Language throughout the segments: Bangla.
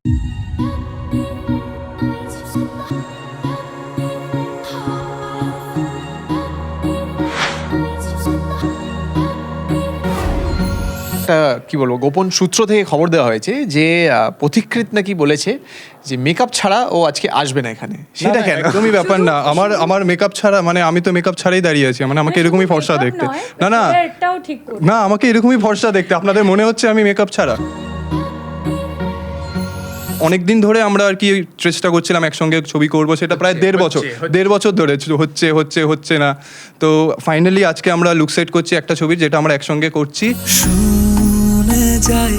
একটা কি বলবো গোপন সূত্র থেকে খবর দেওয়া হয়েছে যে পথিকৃৎ নাকি বলেছে যে মেকআপ ছাড়া ও আজকে আসবে না এখানে। সেটা কেন? একদমই ব্যাপার না, আমার মেকআপ ছাড়া, মানে আমি তো মেকআপ ছাড়াই দাঁড়িয়ে আছি, মানে আমাকে এরকমই ফর্সা দেখতে। না না না, আমাকে এরকমই ফর্সা দেখতে, আপনাদের মনে হচ্ছে আমি মেকআপ ছাড়া? অনেক দিন ধরে আমরা আর কি চেষ্টা করছিলাম একসঙ্গে ছবি করব, সেটা প্রায় দেড় বছর ধরে হচ্ছে না। তো ফাইনালি আজকে আমরা লুক সেট করছি একটা ছবির, যেটা আমরা একসঙ্গে করছি। শুনে যাই,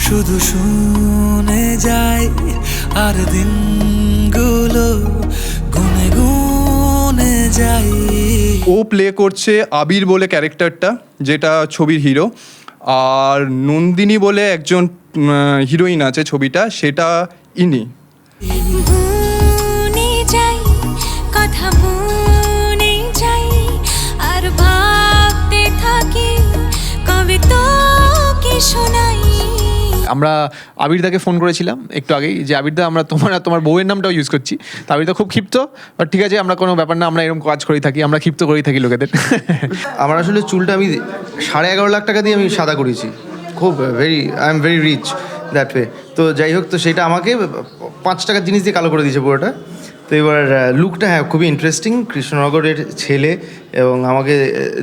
শুধু শুনে যাই, আর দিনগুলো গুনে গুনে যাই। ও প্লে করছে আবির বলে ক্যারেক্টারটা, যেটা ছবির হিরো, আর নন্দিনী বলে একজন হিরোইন আছে ছবিটা, সেটা ইনি। ভুলে যাই, কথা ভুলে যাই, আর ভাবতে থাকি কবে তোকে শোনাই। আমরা আবিরদাকে ফোন করেছিলাম একটু আগেই যে আবিরদা আমরা তোমার বউয়ের নামটাও ইউজ করছি। তো আবিরদা খুব ক্ষিপ্ত, বাট ঠিক আছে, আমরা কোনো ব্যাপার না, আমরা এরকম কাজ করেই থাকি, আমরা ক্ষিপ্ত করেই থাকি লোকেদের। আমার আসলে চুলটা আমি 11.5 লাখ টাকা দিয়ে আমি সাদা করেছি, খুব I am very rich that way. তো যাই হোক, তো সেটা আমাকে 5 টাকার জিনিস দিয়ে কালো করে দিয়েছে পুরোটা। তো এবার লুকটা হ্যাঁ খুবই ইন্টারেস্টিং, কৃষ্ণনগরের ছেলে, এবং আমাকে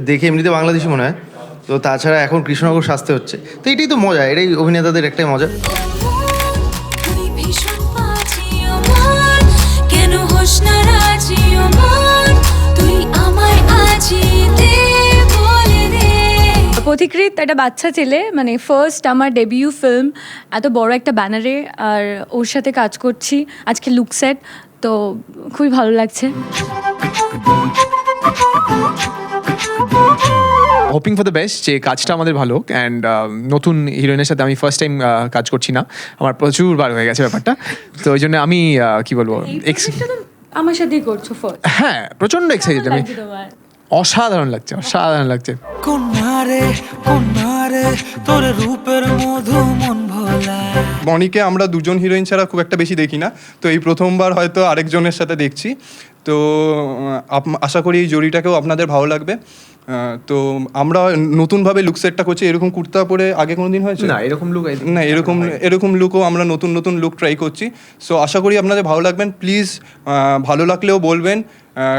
দেখে এমনিতে বাংলাদেশি মনে হয়। তো তাছাড়া এখন কৃষ্ণনগর সাজতে হচ্ছে, তো এটাই তো মজা, এটাই অভিনেতাদের একটাই মজা। তুই ভীষণ বাজি আমার, কেন হোস না রাজি আমার, তুই আমায় আজি দে বলে দে। পথিকৃৎ একটা বাচ্চা ছেলে, মানে ফার্স্ট আমার ডেবিউ ফিল্ম, এত বড় একটা ব্যানারে, আর ওর সাথে কাজ করছি আজকে লুক সেট, তো খুবই ভালো লাগছে। হোপিং ফর দ্য বেস্ট, যে কাজটা আমাদের ভালো। অ্যান্ড নতুন হিরোইনের সাথে আমি ফার্স্ট টাইম কাজ করছি না, আমার প্রচুর বার হয়ে গেছে ব্যাপারটা। তো ওই জন্য আমি কি বলবো, আমার সাথেই করছো ফার্স্ট। হ্যাঁ প্রচণ্ড এক্সাইটেড আমি, অসাধারণ লাগছে। কোনারে তোর রূপের মধু মন ভোলা। বনিকে আমরা দুজন হিরোইন ছাড়া খুব একটা বেশি দেখি না, তো এই প্রথমবার হয়তো আরেকজনের সাথে দেখছি। তো আশা করি এই জড়িটাকেও আপনাদের ভালো লাগবে। তো আমরা নতুনভাবে লুক সেটটা করছি। এরকম কুর্তা পরে আগে কোনো দিন হয়েছে না, এরকম লুক না, এরকম লুকও আমরা নতুন লুক ট্রাই করছি। সো আশা করি আপনাদের ভালো লাগবেন। প্লিজ ভালো লাগলেও বলবেন,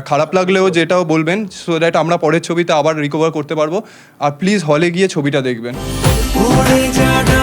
খারাপ লাগলেও যেটাও বলবেন, সো দ্যাট আমরা পরের ছবিতে আবার রিকভার করতে পারবো। আর প্লিজ হলে গিয়ে ছবিটা দেখবেন। ওরে জাডা